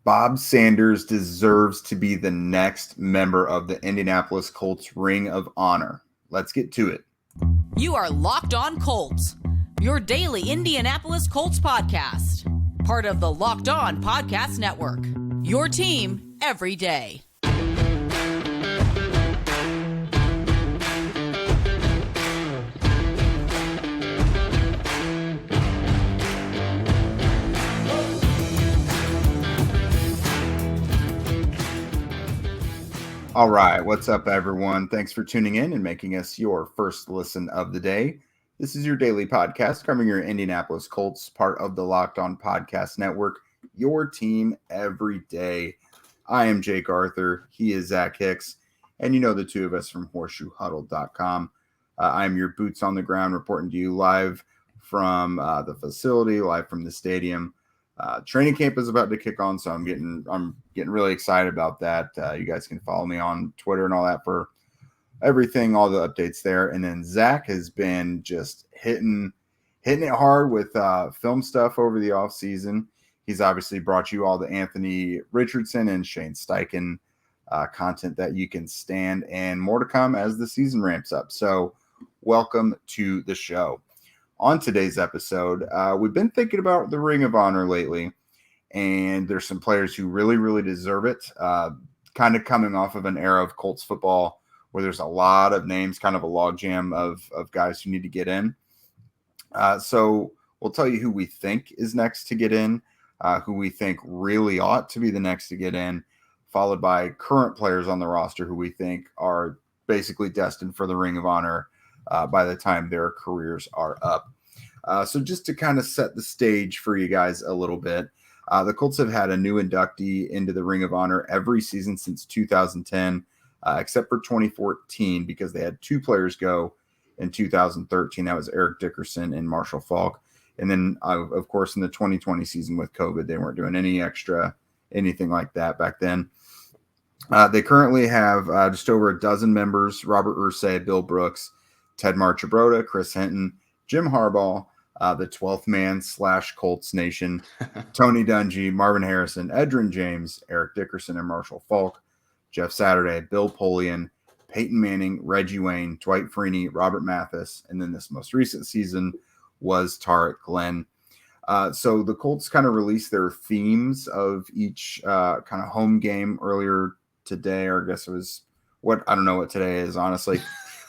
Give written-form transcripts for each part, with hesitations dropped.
Bob Sanders deserves to be the next member of the Indianapolis Colts Ring of Honor. Let's get to it. You are Locked On Colts, your daily Indianapolis Colts podcast. Part of the Locked On Podcast Network, your team every day. All right, what's up, everyone? Thanks for tuning in and making us your first listen of the day. This is your daily podcast covering your Indianapolis Colts, part of the Locked On Podcast Network, your team every day. I am Jake Arthur. He is Zach Hicks, and you know the two of us from horseshoehuddle.com. I'm your boots on the ground reporting to you live from the facility, live from the stadium. Training camp is about to kick on, so I'm getting really excited about that. You guys can follow me on Twitter and all that for everything, all the updates there. And then Zach has been just hitting it hard with film stuff over the off season. He's obviously brought you all the Anthony Richardson and Shane Steichen content that you can stand, and more to come as the season ramps up. So welcome to the show. On today's episode, we've been thinking about the Ring of Honor lately, and there's some players who really, really deserve it. Kind of coming off of an era of Colts football where there's a lot of names, kind of a logjam of guys who need to get in. So we'll tell you who we think is next to get in, who we think really ought to be the next to get in, followed by current players on the roster who we think are basically destined for the Ring of Honor by the time their careers are up. So just to kind of set the stage for you guys a little bit, the Colts have had a new inductee into the Ring of Honor every season since 2010, except for 2014, because they had two players go in 2013. That was Eric Dickerson and Marshall Faulk. And then, of course, in the 2020 season with COVID, they weren't doing anything like that back then. They currently have just over a dozen members: Robert Ursay, Bill Brooks, Ted Marchibroda, Chris Hinton, Jim Harbaugh, the 12th man / Colts Nation, Tony Dungy, Marvin Harrison, Edgerrin James, Eric Dickerson, and Marshall Faulk, Jeff Saturday, Bill Polian, Peyton Manning, Reggie Wayne, Dwight Freeney, Robert Mathis, and then this most recent season was Tarek Glenn. So the Colts kind of released their themes of each kind of home game earlier today, or I guess it was I don't know what today is, honestly.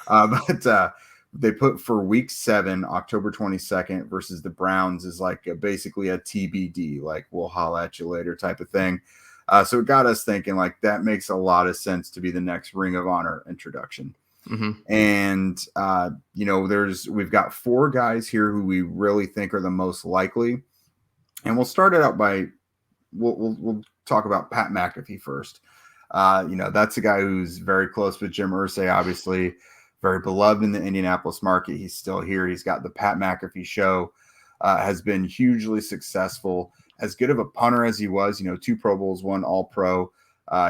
But they put for week 7, October 22nd versus the Browns is like basically a TBD, like we'll holla at you later type of thing. So it got us thinking, like, that makes a lot of sense to be the next Ring of Honor introduction. Mm-hmm. And, we've got 4 guys here who we really think are the most likely. And we'll start it out by, we'll talk about Pat McAfee first. That's a guy who's very close with Jim Irsay, obviously. Very beloved in the Indianapolis market. He's still here. He's got the Pat McAfee show, has been hugely successful. As good of a punter as he was, 2 Pro Bowls, 1 All-Pro,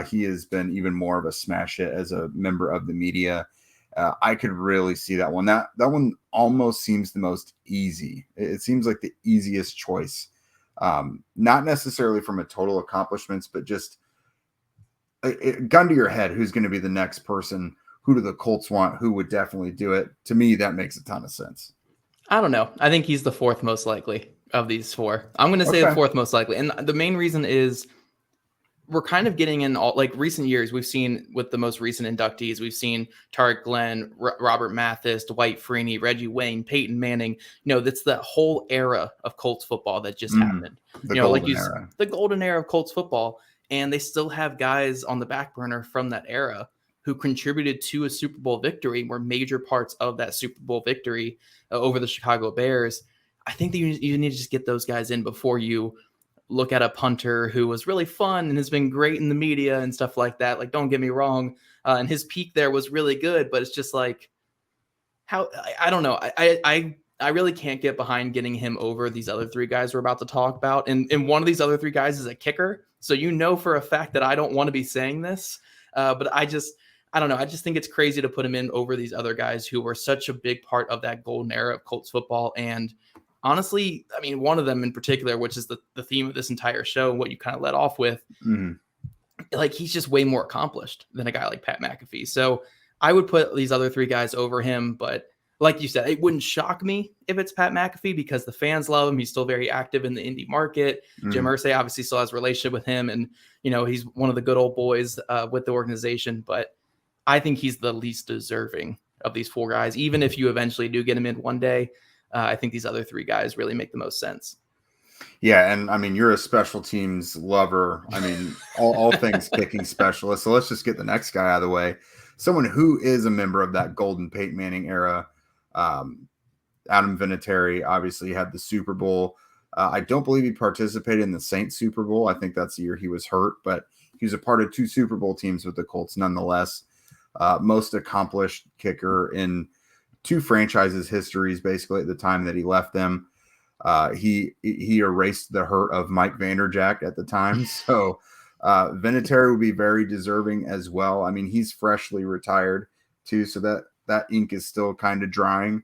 he has been even more of a smash hit as a member of the media. I could really see that one. That one almost seems the most easy. It seems like the easiest choice. Not necessarily from a total accomplishments, but just gun to your head, who's going to be the next person? Who do the Colts want? Who would definitely do it? To me, that makes a ton of sense. I don't know. I think he's the 4th most likely of these 4. I'm going to say the 4th most likely. And the main reason is we're kind of getting in all, like, recent years. We've seen with the most recent inductees, we've seen Tarek Glenn, Robert Mathis, Dwight Freeney, Reggie Wayne, Peyton Manning. That's the whole era of Colts football that just happened. The golden era of Colts football. And they still have guys on the back burner from that era who contributed to a Super Bowl victory, were major parts of that Super Bowl victory over the Chicago Bears. I think that you need to just get those guys in before you look at a punter who was really fun and has been great in the media and stuff like that. Like, don't get me wrong. And his peak there was really good, but it's just like, I don't know. I really can't get behind getting him over these other 3 guys we're about to talk about. And one of these other 3 guys is a kicker. So for a fact that I don't want to be saying this, but I don't know. I just think it's crazy to put him in over these other guys who were such a big part of that golden era of Colts football. And honestly, I mean, one of them in particular, which is the theme of this entire show, what you kind of led off with, like he's just way more accomplished than a guy like Pat McAfee. So I would put these other three guys over him, but like you said, it wouldn't shock me if it's Pat McAfee because the fans love him. He's still very active in the indie market. Jim Irsay obviously still has a relationship with him, and he's one of the good old boys with the organization. But I think he's the least deserving of these four guys. Even if you eventually do get him in one day, I think these other three guys really make the most sense. Yeah, and I mean, you're a special teams lover. I mean, all things kicking specialist. So let's just get the next guy out of the way. Someone who is a member of that golden Peyton Manning era. Adam Vinatieri obviously had the Super Bowl. I don't believe he participated in the Saints Super Bowl. I think that's the year he was hurt, but he was a part of 2 Super Bowl teams with the Colts nonetheless. Most accomplished kicker in 2 franchises' histories, basically at the time that he left them. He erased the hurt of Mike Vanderjagt at the time. So Vinatieri would be very deserving as well. I mean, he's freshly retired too, so that ink is still kind of drying.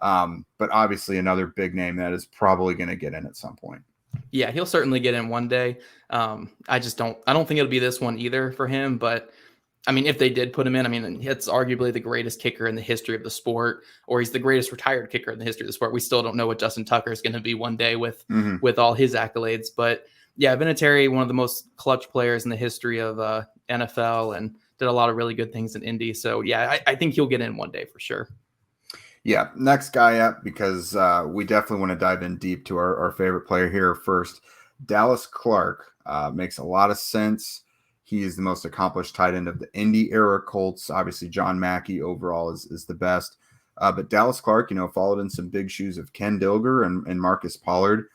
But obviously another big name that is probably going to get in at some point. Yeah, he'll certainly get in one day. I don't think it'll be this one either for him, but I mean, if they did put him in, I mean, it's arguably the greatest kicker in the history of the sport, or he's the greatest retired kicker in the history of the sport. We still don't know what Justin Tucker is going to be one day with all his accolades. But yeah, Vinatieri, one of the most clutch players in the history of NFL, and did a lot of really good things in Indy. So yeah, I think he'll get in one day for sure. Yeah, next guy up, because we definitely want to dive in deep to our favorite player here first. Dallas Clark makes a lot of sense. He is the most accomplished tight end of the Indy era Colts. Obviously, John Mackey overall is the best. But Dallas Clark, followed in some big shoes of Ken Dilger and Marcus Pollard.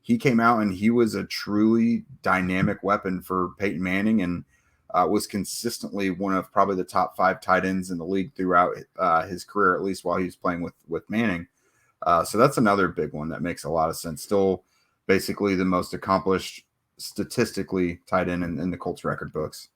He came out and he was a truly dynamic weapon for Peyton Manning, and was consistently one of probably the top 5 tight ends in the league throughout his career, at least while he was playing with Manning. So that's another big one that makes a lot of sense. Still basically the most accomplished statistically tight end in the Colts record books.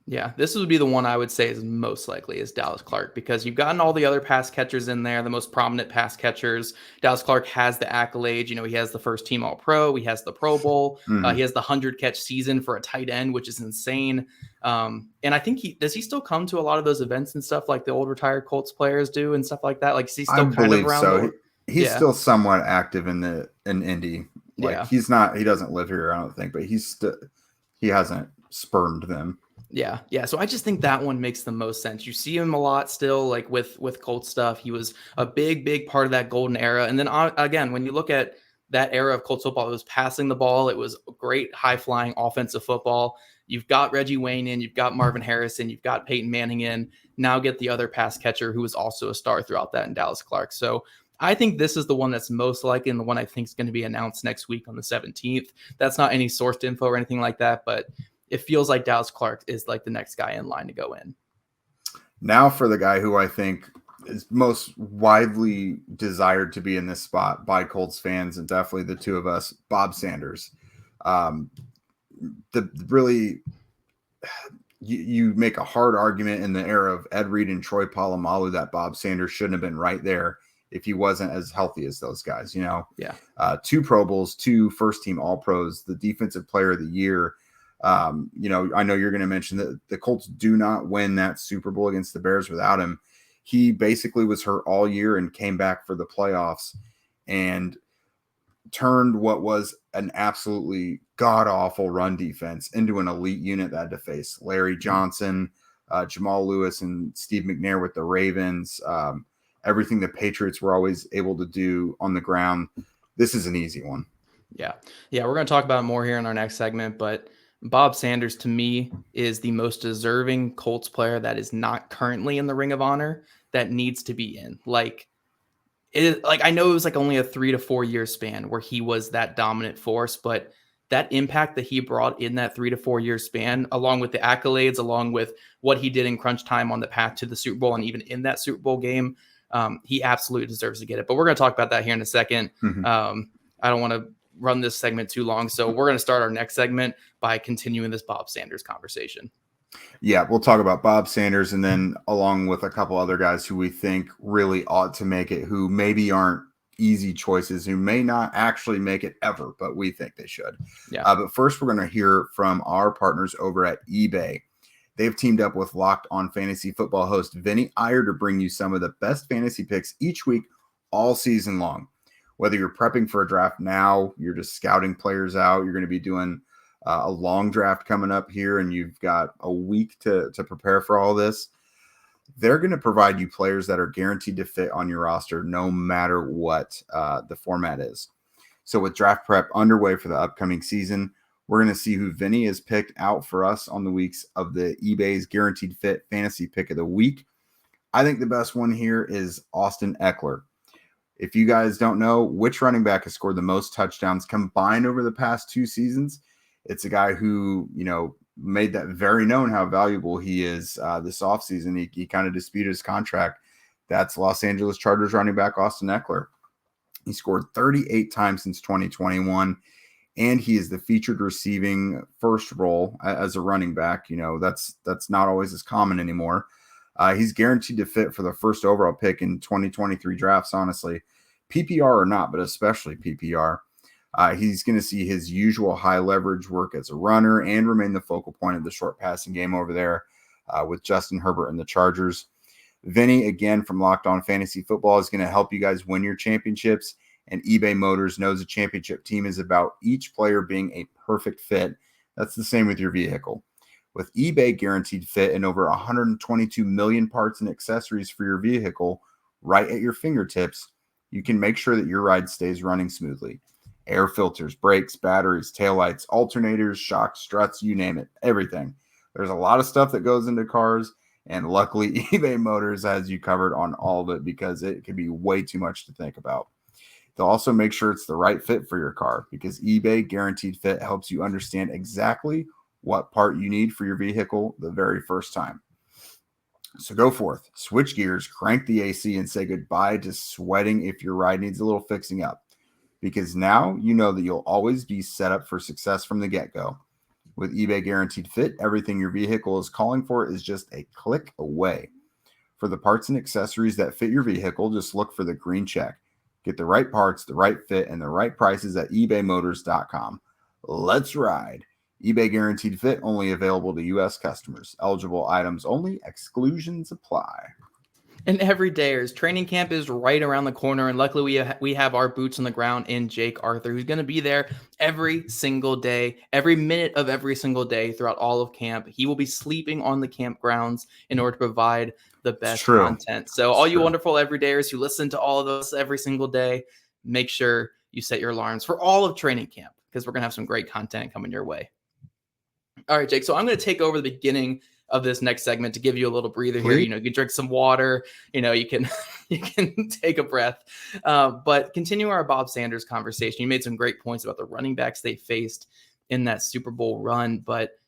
Yeah, this would be the one I would say is most likely is Dallas Clark, because you've gotten all the other pass catchers in there, the most prominent pass catchers. Dallas Clark has the accolades. He has the first team All-Pro. He has the Pro Bowl. He has the 100-catch season for a tight end, which is insane. And I think does he still come to a lot of those events and stuff like the old retired Colts players do and stuff like that? Like, is he still kind of around? So. He's still somewhat active in Indy. Like, he doesn't live here, I don't think, but he hasn't spurned them. Yeah. So I just think that one makes the most sense. You see him a lot still, like with Colts stuff. He was a big part of that golden era. And then again, when you look at that era of Colts football, it was passing the ball. It was great high-flying offensive football. You've got Reggie Wayne in, you've got Marvin Harrison, you've got Peyton Manning in. Now get the other pass catcher who was also a star throughout that in Dallas Clark. So I think this is the one that's most likely, and the one I think is going to be announced next week on the 17th. That's not any sourced info or anything like that, but it feels like Dallas Clark is like the next guy in line to go in. Now for the guy who I think is most widely desired to be in this spot by Colts fans, and definitely the two of us, Bob Sanders. You make a hard argument in the era of Ed Reed and Troy Polamalu that Bob Sanders shouldn't have been right there if he wasn't as healthy as those guys. 2 Pro Bowls, 2 first-team All-Pros, the Defensive Player of the Year. I know you're going to mention that the Colts do not win that Super Bowl against the Bears without him. He basically was hurt all year and came back for the playoffs and turned what was an absolutely god-awful run defense into an elite unit that had to face Larry Johnson, Jamal Lewis, and Steve McNair with the Ravens. Everything the Patriots were always able to do on the ground. This is an easy one. Yeah. We're going to talk about it more here in our next segment, but Bob Sanders, to me, is the most deserving Colts player that is not currently in the Ring of Honor that needs to be in. I know it was only a 3 to 4 year span where he was that dominant force, but that impact that he brought in that 3 to 4 year span, along with the accolades, along with what he did in crunch time on the path to the Super Bowl, and even in that Super Bowl game, he absolutely deserves to get it. But we're going to talk about that here in a second. I don't want to run this segment too long, so we're going to start our next segment by continuing this Bob Sanders conversation. Yeah, we'll talk about Bob Sanders, and then along with a couple other guys who we think really ought to make it, who maybe aren't easy choices who may not actually make it ever, but we think they should. Yeah. But first, we're going to hear from our partners over at eBay. They've teamed up with Locked On Fantasy Football host Vinny Iyer to bring you some of the best fantasy picks each week, all season long. Whether you're prepping for a draft now, you're just scouting players out, you're going to be doing a long draft coming up here, and you've got a week to prepare for all this. They're going to provide you players that are guaranteed to fit on your roster no matter what the format is. So with draft prep underway for the upcoming season, we're going to see who Vinny has picked out for us on the weeks of the eBay's Guaranteed Fit Fantasy Pick of the Week. I think the best one here is Austin Eckler. If you guys don't know which running back has scored the most touchdowns combined over the past 2 seasons, it's a guy who, made that very known how valuable he is this offseason. He kind of disputed his contract. That's Los Angeles Chargers running back Austin Eckler. He scored 38 times since 2021, and he is the featured receiving first role as a running back. That's not always as common anymore. He's guaranteed to fit for the first overall pick in 2023 drafts, honestly. PPR or not, but especially PPR. He's going to see his usual high leverage work as a runner and remain the focal point of the short passing game over there with Justin Herbert and the Chargers. Vinny, again, from Locked On Fantasy Football, is going to help you guys win your championships. And eBay Motors knows a championship team is about each player being a perfect fit. That's the same with your vehicle. With eBay Guaranteed Fit and over 122 million parts and accessories for your vehicle right at your fingertips, you can make sure that your ride stays running smoothly. Air filters, brakes, batteries, taillights, alternators, shocks, struts, you name it, everything. There's a lot of stuff that goes into cars, and luckily eBay Motors has you covered on all of it because it can be way too much to think about. They'll also make sure it's the right fit for your car because eBay Guaranteed Fit helps you understand exactly what part you need for your vehicle the very first time. So go forth, switch gears, crank the AC, and say goodbye to sweating if your ride needs a little fixing up. Because now you know that you'll always be set up for success from the get-go. With eBay Guaranteed Fit, everything your vehicle is calling for is just a click away. For the parts and accessories that fit your vehicle, just look for the green check. Get the right parts, the right fit, and the right prices at ebaymotors.com. Let's ride. eBay Guaranteed Fit only available to U.S. customers. Eligible items only. Exclusions apply. And everydayers, training camp is right around the corner, and luckily we have our boots on the ground in Jake Arthur, who's going to be there every single day, every minute of every single day throughout all of camp. He will be sleeping on the campgrounds in order to provide the best content. So all you wonderful everydayers who listen to all of us every single day, make sure you set your alarms for all of training camp because we're going to have some great content coming your way. All right, Jake. So I'm going to take over the beginning of this next segment to give you a little breather here. You can drink some water, you can take a breath, but continue our Bob Sanders conversation. You made some great points about the running backs they faced in that Super Bowl run, but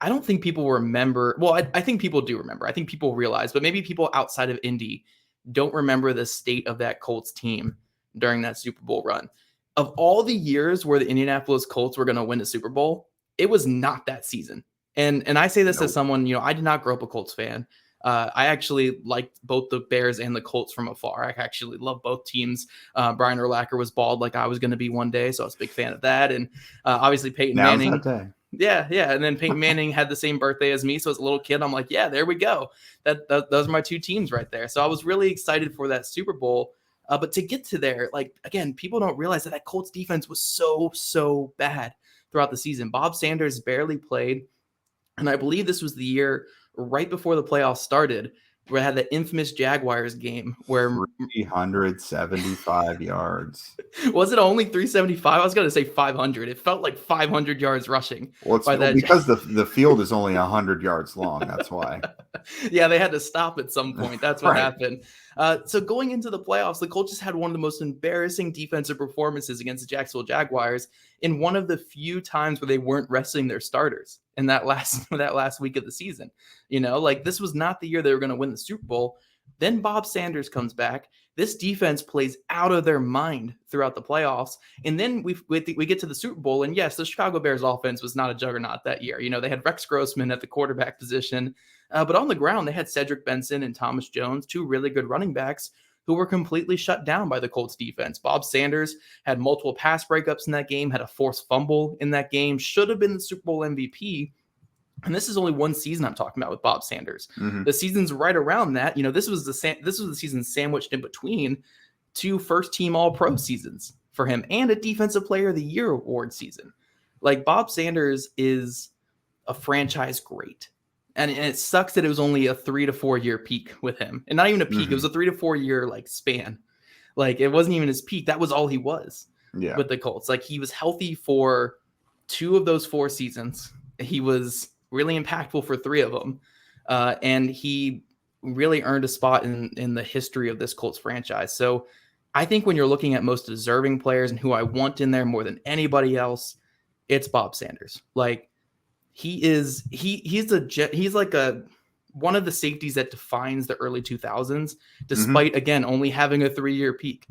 I don't think people remember. Well, I think people do remember. I think people realize, but maybe people outside of Indy don't remember the state of that Colts team during that Super Bowl run. Of all the years where the Indianapolis Colts were going to win a Super Bowl, it was not that season. And I say this as someone, I did not grow up a Colts fan. I actually liked both the Bears and the Colts from afar. I actually love both teams. Brian Urlacher was bald like I was going to be one day, so I was a big fan of that. And obviously Peyton Manning. Yeah. And then Peyton Manning had the same birthday as me, so as a little kid, I'm like, yeah, there we go. Those are my two teams right there. So I was really excited for that Super Bowl. But to get to there, again, people don't realize that Colts defense was so bad throughout the season. Bob Sanders barely played. And I believe this was the year right before the playoffs started where I had the infamous Jaguars game where 375 yards. Was it only 375? I was going to say 500. It felt like 500 yards rushing. Well, because the field is only 100 yards long. That's why. Yeah, they had to stop at some point. That's what happened. So going into the playoffs, the Colts just had one of the most embarrassing defensive performances against the Jacksonville Jaguars in one of the few times where they weren't resting their starters in that last week of the season. This was not the year they were going to win the Super Bowl. Then Bob Sanders comes back. This defense plays out of their mind throughout the playoffs. And then we get to the Super Bowl. And yes, the Chicago Bears offense was not a juggernaut that year. They had Rex Grossman at the quarterback position. But on the ground, they had Cedric Benson and Thomas Jones, two really good running backs who were completely shut down by the Colts defense. Bob Sanders had multiple pass breakups in that game, had a forced fumble in that game, should have been the Super Bowl MVP. And this is only one season I'm talking about with Bob Sanders. Mm-hmm. The seasons right around that, this was the season sandwiched in between 2 first-team All-Pro seasons for him and a Defensive Player of the Year award season. Like, Bob Sanders is a franchise great. And it sucks that it was only a 3 to 4 year peak with him. And not even a peak. Mm-hmm. It was a 3 to 4 year span. Like, it wasn't even his peak. That was all he was with the Colts. Like, he was healthy for 2 of those 4 seasons. He was really impactful for 3 of them. And he really earned a spot in the history of this Colts franchise. So I think when you're looking at most deserving players and who I want in there more than anybody else, it's Bob Sanders. Like, he's like one of the safeties that defines the early 2000s, despite again only having a 3-year peak.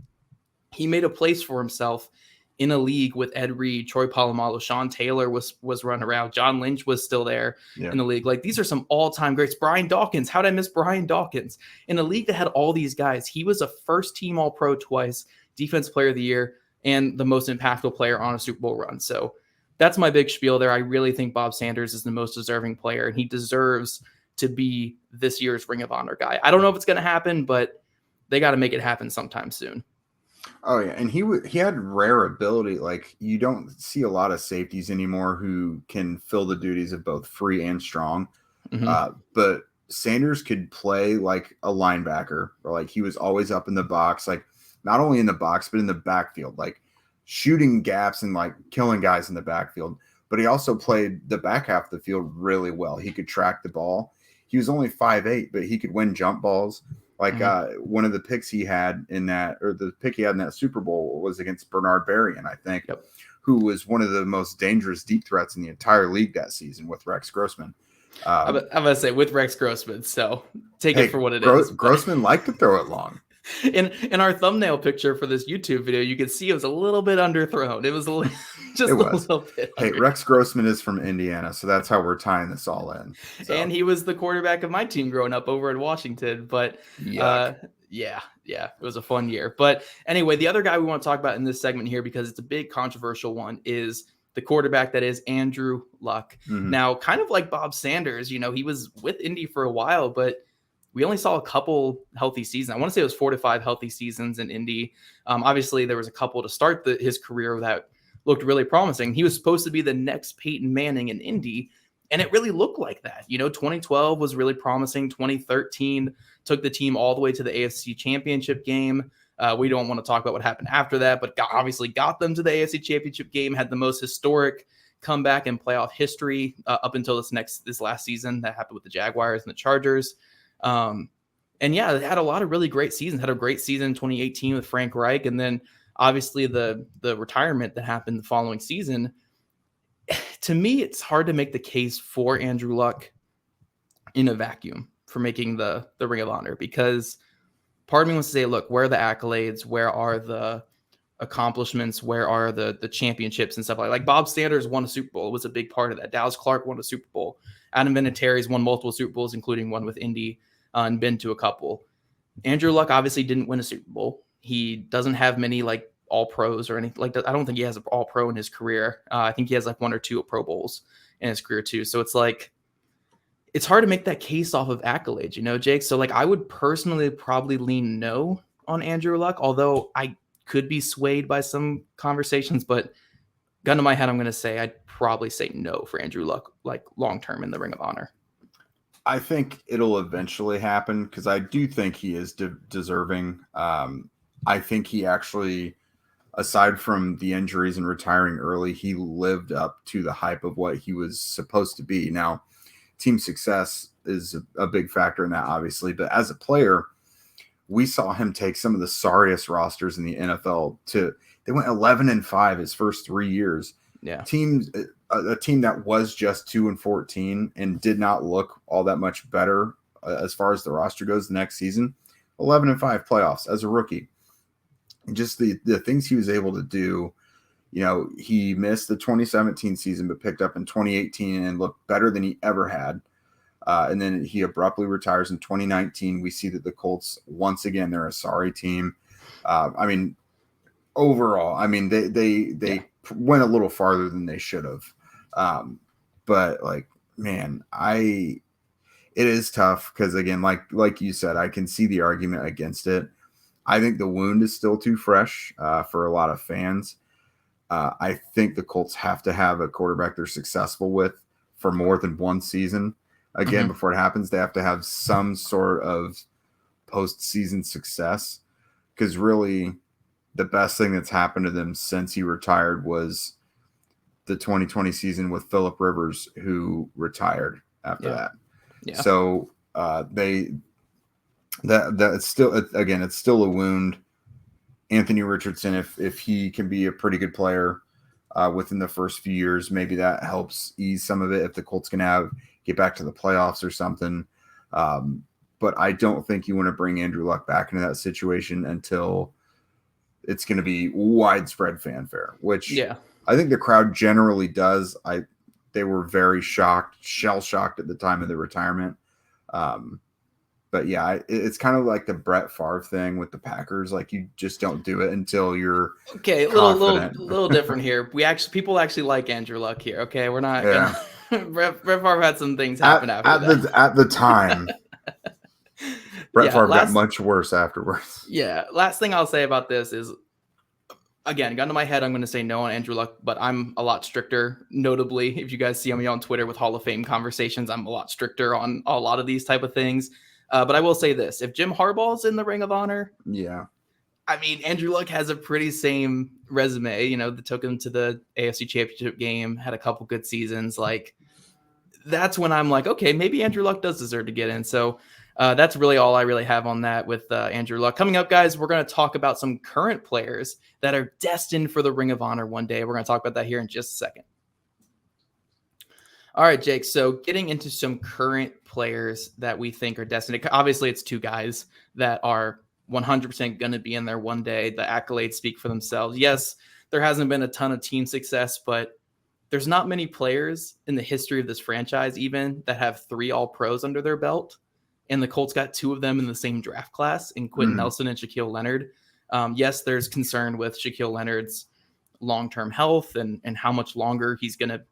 He made a place for himself in a league with Ed Reed, Troy Polamalu, Sean Taylor was running around, John Lynch was still there in the league. Like, these are some all-time greats. Brian Dawkins, how'd I miss Brian Dawkins? In a league that had all these guys, he was a first-team All-Pro twice, Defensive Player of the Year, and the most impactful player on a Super Bowl run. So that's my big spiel there. I really think Bob Sanders is the most deserving player, and he deserves to be this year's Ring of Honor guy. I don't know if it's going to happen, but they got to make it happen sometime soon. Oh yeah, and he had rare ability. Like, you don't see a lot of safeties anymore who can fill the duties of both free and strong. But Sanders could play like a linebacker, or like he was always up in the box, like not only in the box but in the backfield, like shooting gaps and like killing guys in the backfield. But he also played the back half of the field really well. He could track the ball. He was only 5'8", but he could win jump balls. Like one of the picks he had in that, or the pick he had in that Super Bowl was against Bernard Berrien, I think, who was one of the most dangerous deep threats in the entire league that season with Rex Grossman. I'm going to say with Rex Grossman, so take it for what it is. Grossman liked to throw it long. In our thumbnail picture for this YouTube video, you can see it was a little bit underthrown. It was a little bit. Hey, Rex Grossman is from Indiana, so that's how we're tying this all in. So. And he was the quarterback of my team growing up over in Washington. But it was a fun year. But anyway, the other guy we want to talk about in this segment here, because it's a big controversial one, is the quarterback that is Andrew Luck. Now, kind of like Bob Sanders, he was with Indy for a while, but we only saw a couple healthy seasons. I want to say it was 4 to 5 healthy seasons in Indy. Obviously, there was a couple to start his career that looked really promising. He was supposed to be the next Peyton Manning in Indy, and it really looked like that. 2012 was really promising. 2013 took the team all the way to the AFC Championship game. We don't want to talk about what happened after that, but obviously got them to the AFC Championship game, had the most historic comeback in playoff history up until this last season that happened with the Jaguars and the Chargers. They had a lot of really great seasons. Had a great season in 2018 with Frank Reich, and then obviously the retirement that happened the following season. To me, it's hard to make the case for Andrew Luck in a vacuum for making the Ring of Honor, because part of me wants to say, look, where are the accolades? Where are the accomplishments? Where are the championships and stuff like Bob Sanders won a Super Bowl. It was a big part of that. Dallas Clark won a Super Bowl. Adam Vinatieri's won multiple Super Bowls, including one with Indy, and been to a couple. Andrew Luck obviously didn't win a Super Bowl. He doesn't have many all pros or anything like that. I don't think he has an all pro in his career. I think he has 1 or 2 Pro Bowls in his career too. So it's hard to make that case off of accolades, Jake. So I would personally probably lean no on Andrew Luck, although I could be swayed by some conversations, but gun to my head, I'm going to say I'd probably say no for Andrew Luck, long-term in the Ring of Honor. I think it'll eventually happen, because I do think he is deserving. I think he actually, aside from the injuries and retiring early, he lived up to the hype of what he was supposed to be. Now, team success is a big factor in that, obviously, but as a player, we saw him take some of the sorriest rosters in the NFL they went 11-5 his first 3 years. Yeah. A team that was just 2-14 and did not look all that much better as far as the roster goes the next season. 11-5 playoffs as a rookie. And just the things he was able to do. He missed the 2017 season, but picked up in 2018 and looked better than he ever had. And then he abruptly retires in 2019. We see that the Colts, once again, they're a sorry team. Overall, they went a little farther than they should have. But man, it is tough because, again, like you said, I can see the argument against it. I think the wound is still too fresh for a lot of fans. I think the Colts have to have a quarterback they're successful with for more than one season. Again, before it happens, they have to have some sort of postseason success, because really the best thing that's happened to them since he retired was the 2020 season with Phillip Rivers, who retired after that. Yeah. So it's still a wound. Anthony Richardson, if he can be a pretty good player within the first few years, maybe that helps ease some of it if the Colts can get back to the playoffs or something. But I don't think you want to bring Andrew Luck back into that situation until it's going to be widespread fanfare, which I think the crowd generally does. They were very shell-shocked at the time of the retirement. But yeah, it's kind of like the Brett Favre thing with the Packers. Like, you just don't do it until you're okay. A little different here. People actually like Andrew Luck here. Okay, we're not. Yeah. Brett Favre had some things happen at the time. Brett Favre got much worse afterwards. Yeah. Last thing I'll say about this is, again, gun to my head, I'm going to say no on Andrew Luck, but I'm a lot stricter. Notably, if you guys see me on Twitter with Hall of Fame conversations, I'm a lot stricter on a lot of these type of things. But I will say this: if Jim Harbaugh's in the Ring of Honor, Andrew Luck has a pretty same resume. That took him to the AFC Championship game, had a couple good seasons. Like, that's when I'm like, okay, maybe Andrew Luck does deserve to get in. So that's really all I really have on that with Andrew Luck. Coming up, guys, we're going to talk about some current players that are destined for the Ring of Honor one day. We're going to talk about that here in just a second. All right, Jake. So getting into some current players that we think are destined. Obviously, it's two guys that are 100% going to be in there one day. The accolades speak for themselves. Yes, there hasn't been a ton of team success, but there's not many players in the history of this franchise even that have 3 All-Pros under their belt. And the Colts got 2 of them in the same draft class, in Quentin Nelson and Shaquille Leonard. Yes, there's concern with Shaquille Leonard's long-term health and how much longer he's going to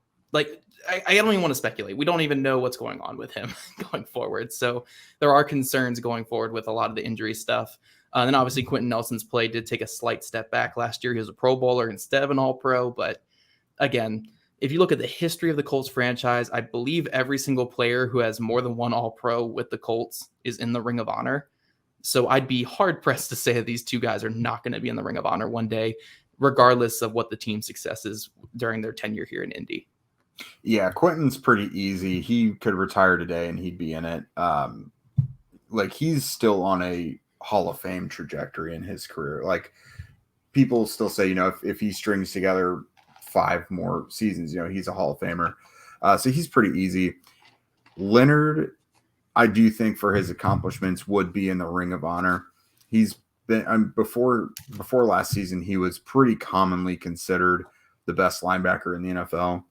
I don't even want to speculate. We don't even know what's going on with him going forward. So there are concerns going forward with a lot of the injury stuff. Then obviously Quentin Nelson's play did take a slight step back last year. He was a Pro Bowler instead of an All-Pro. But again, if you look at the history of the Colts franchise, I believe every single player who has more than one All-Pro with the Colts is in the Ring of Honor. So I'd be hard-pressed to say that these two guys are not going to be in the Ring of Honor one day, regardless of what the team's success is during their tenure here in Indy. Yeah, Quentin's pretty easy. He could retire today and he'd be in it. He's still on a Hall of Fame trajectory in his career. Like, people still say, if he strings together 5 more seasons, he's a Hall of Famer. So he's pretty easy. Leonard, I do think for his accomplishments would be in the Ring of Honor. He's been before last season, he was pretty commonly considered the best linebacker in the NFL.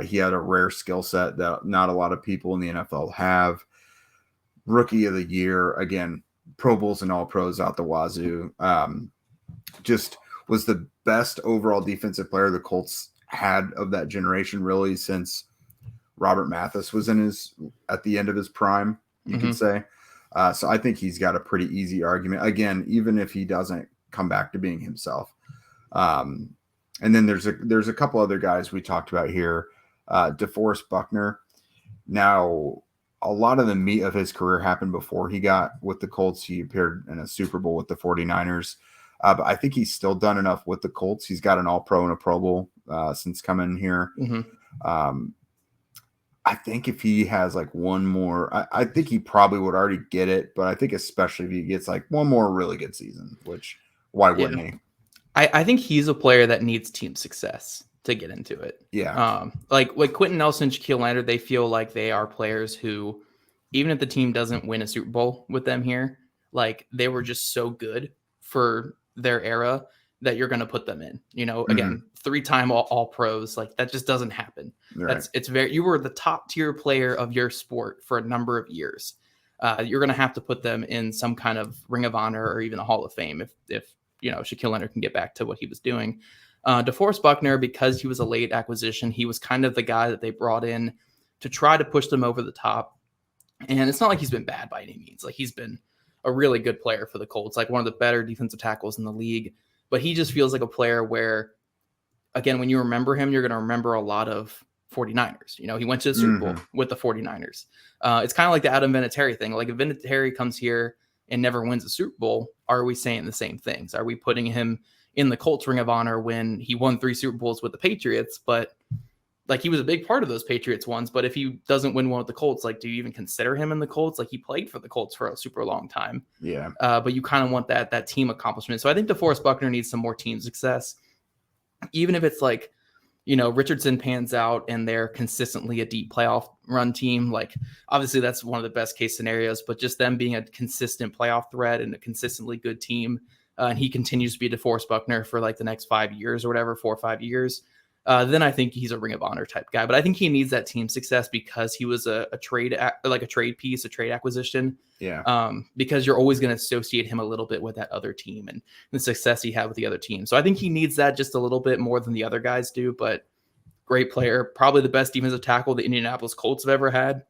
He had a rare skill set that not a lot of people in the NFL have. Rookie of the year, again, Pro Bowls and All Pros out the wazoo. Just was the best overall defensive player the Colts had of that generation, really, since Robert Mathis was at the end of his prime, you could say. So I think he's got a pretty easy argument. Again, even if he doesn't come back to being himself. And then there's a couple other guys we talked about here. DeForest Buckner. Now, a lot of the meat of his career happened before he got with the Colts. He appeared in a Super Bowl with the 49ers. But I think he's still done enough with the Colts. He's got an All-Pro and a Pro Bowl since coming here. I think if he has one more, I think he probably would already get it. But I think especially if he gets one more really good season, which why wouldn't he? I think he's a player that needs team success to get into it. Yeah. Like Quentin Nelson, Shaquille Leonard, they feel like they are players who, even if the team doesn't win a Super Bowl with them here, they were just so good for their era that you're going to put them in. Again, 3-time all pros, like that just doesn't happen. Right. You were the top tier player of your sport for a number of years. You're going to have to put them in some kind of Ring of Honor or even a Hall of Fame if Shaquille Leonard can get back to what he was doing. DeForest Buckner, because he was a late acquisition, he was kind of the guy that they brought in to try to push them over the top. And it's not like he's been bad by any means. Like, he's been a really good player for the Colts, like one of the better defensive tackles in the league. But he just feels like a player where, again, when you remember him, you're going to remember a lot of 49ers. He went to the Super Bowl with the 49ers. It's kind of like the Adam Vinatieri thing. Like, if Vinatieri comes here and never wins a Super Bowl, are we saying the same things? Are we putting him in the Colts Ring of Honor when he won 3 Super Bowls with the Patriots? But like, he was a big part of those Patriots ones. But if he doesn't win one with the Colts, like, do you even consider him in the Colts? Like, he played for the Colts for a super long time. Yeah. But you kind of want that team accomplishment. So I think DeForest Buckner needs some more team success. Even if it's like, Richardson pans out and they're consistently a deep playoff run team. Like, obviously that's one of the best case scenarios, but just them being a consistent playoff threat and a consistently good team. And he continues to be DeForest Buckner for like the next 5 years or whatever, 4 or 5 years. Then I think he's a Ring of Honor type guy. But I think he needs that team success because he was a trade piece, a trade acquisition. Yeah. Because you're always going to associate him a little bit with that other team and the success he had with the other team. So I think he needs that just a little bit more than the other guys do. But great player, probably the best defensive tackle the Indianapolis Colts have ever had.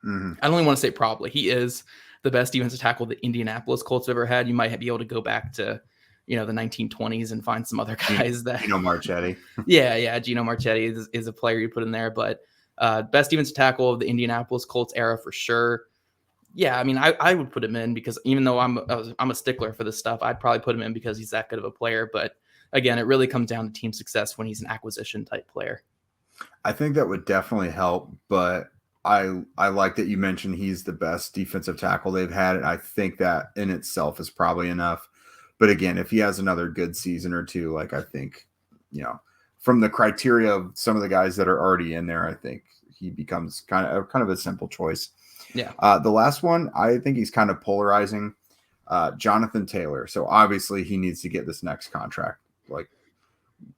I don't even want to say probably. He is the best defensive tackle the Indianapolis Colts have ever had. You might be able to go back to the 1920s and find some other guys that Gino Marchetti. yeah. Gino Marchetti is a player you put in there, but best defensive tackle of the Indianapolis Colts era for sure. Yeah. I mean, I would put him in because even though I'm a stickler for this stuff, I'd probably put him in because he's that good of a player. But again, it really comes down to team success when he's an acquisition type player. I think that would definitely help, but I like that you mentioned he's the best defensive tackle they've had. And I think that in itself is probably enough. But again, if he has another good season or two, like, I think, from the criteria of some of the guys that are already in there, I think he becomes kind of a simple choice. Yeah. The last one, I think he's kind of polarizing. Jonathan Taylor. So obviously he needs to get this next contract. Like,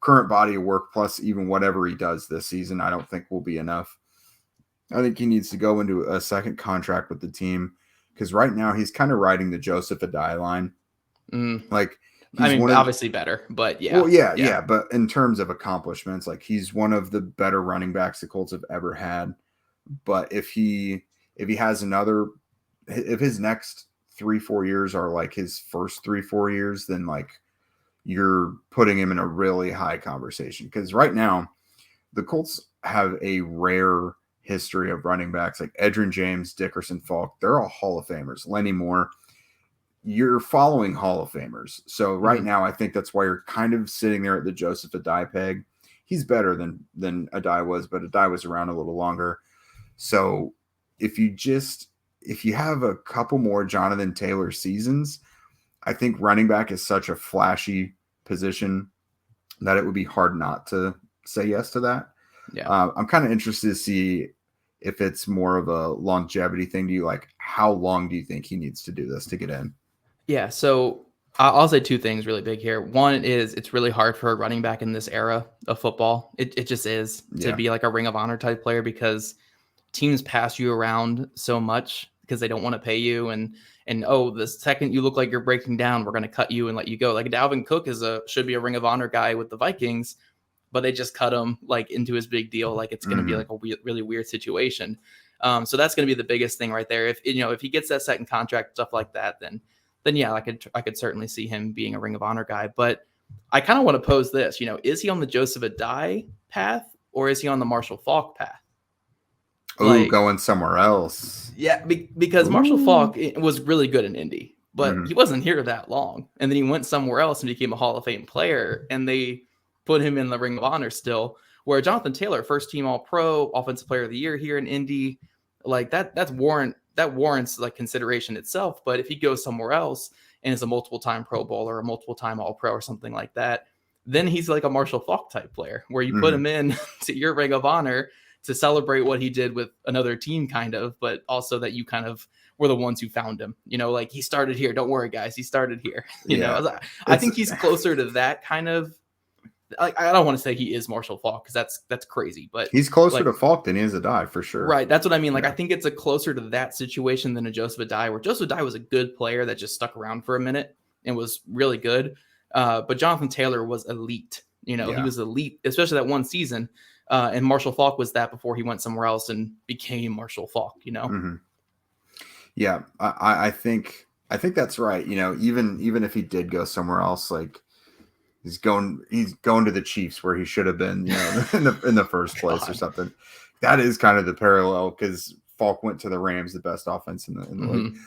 current body of work plus even whatever he does this season, I don't think will be enough. I think he needs to go into a second contract with the team because right now he's kind of riding the Joseph Adai line. Like, obviously better, but yeah. Well, yeah. But in terms of accomplishments, like, he's one of the better running backs the Colts have ever had. But if he has if his next 3-4 years are like his first 3-4 years, then like you're putting him in a really high conversation. Because right now the Colts have a rare history of running backs like Edgerrin James, Dickerson, Falk. They're all Hall of Famers. Lenny Moore. You're following Hall of Famers. So right now, I think that's why you're kind of sitting there at the Joseph Adai peg. He's better than Adai was, but Adai was around a little longer. So if you have a couple more Jonathan Taylor seasons, I think running back is such a flashy position that it would be hard not to say yes to that. Yeah. I'm kind of interested to see if it's more of a longevity thing. How long do you think he needs to do this to get in? Yeah, so I'll say 2 things really big here. One is it's really hard for a running back in this era of football. It just is to be like a Ring of Honor type player because teams pass you around so much because they don't want to pay you. And the second you look like you're breaking down, we're going to cut you and let you go. Like, Dalvin Cook should be a Ring of Honor guy with the Vikings, but they just cut him like into his big deal. Like, it's going to be like a really weird situation. So that's going to be the biggest thing right there. If he gets that second contract, stuff like that, then yeah, I could certainly see him being a Ring of Honor guy. But I kind of want to pose this, is he on the Joseph Adai path or is he on the Marshall Faulk path? Going somewhere else. Yeah, because Marshall Faulk was really good in Indy, but he wasn't here that long. And then he went somewhere else and became a Hall of Fame player, and they put him in the Ring of Honor still. Where Jonathan Taylor, first team All-Pro, Offensive Player of the Year here in Indy, like that warrants like consideration itself. But if he goes somewhere else and is a multiple-time Pro Bowler or a multiple-time All-Pro or something like that, then he's like a Marshall Faulk type player where you put him in to your Ring of Honor to celebrate what he did with another team, kind of, but also that you kind of were the ones who found him, like he started here. Don't worry, guys. He started here. I think he's closer to that kind of, like, I don't want to say he is Marshall Faulk because that's crazy, but he's closer to Faulk than he is Addae for sure. Right. That's what I mean. Like, I think it's a closer to that situation than a Joseph Addae, where Joseph Addae was a good player that just stuck around for a minute and was really good. But Jonathan Taylor was elite. He was elite, especially that one season. And Marshall Faulk was that before he went somewhere else and became Marshall Faulk, Mm-hmm. Yeah, I think that's right. Even if he did go somewhere else, like, he's going to the Chiefs where he should have been, in the first place or something. That is kind of the parallel, because Faulk went to the Rams, the best offense in the league.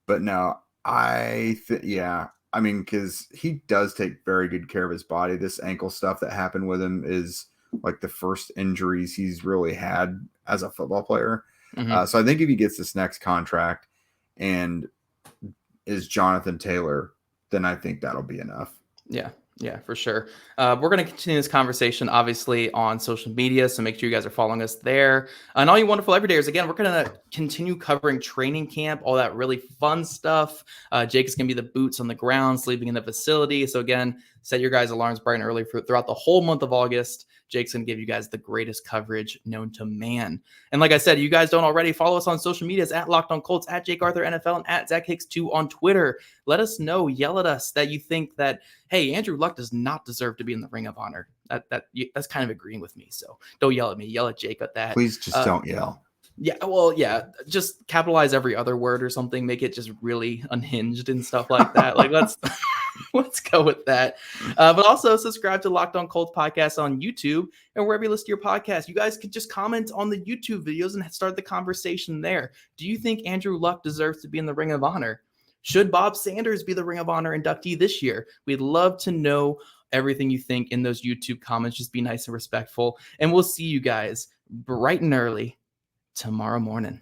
But no, because he does take very good care of his body. This ankle stuff that happened with him is like the first injuries he's really had as a football player. So I think if he gets this next contract and is Jonathan Taylor, then I think that'll be enough. Yeah, for sure. We're going to continue this conversation, obviously, on social media, so make sure you guys are following us there. And all you wonderful everydayers, again, we're going to continue covering training camp, all that really fun stuff. Jake is going to be the boots on the ground, sleeping in the facility. So again, set your guys' alarms bright and early throughout the whole month of August. Jake's going to give you guys the greatest coverage known to man. And like I said, you guys don't already follow us on social media. It's at Locked On Colts, at Jake Arthur NFL, and at Zach Hicks 2 on Twitter. Let us know, yell at us that you think that, hey, Andrew Luck does not deserve to be in the Ring of Honor. That's kind of agreeing with me. So don't yell at me. Yell at Jake at that. Please just don't yell. Just capitalize every other word or something. Make it just really unhinged and stuff like that. Like, let's go with that. But also subscribe to Locked On Colts podcast on YouTube and wherever you listen to your podcast. You guys could just comment on the YouTube videos and start the conversation there. Do you think Andrew Luck deserves to be in the Ring of Honor? Should Bob Sanders be the Ring of Honor inductee this year? We'd love to know everything you think in those YouTube comments. Just be nice and respectful. And we'll see you guys bright and early tomorrow morning.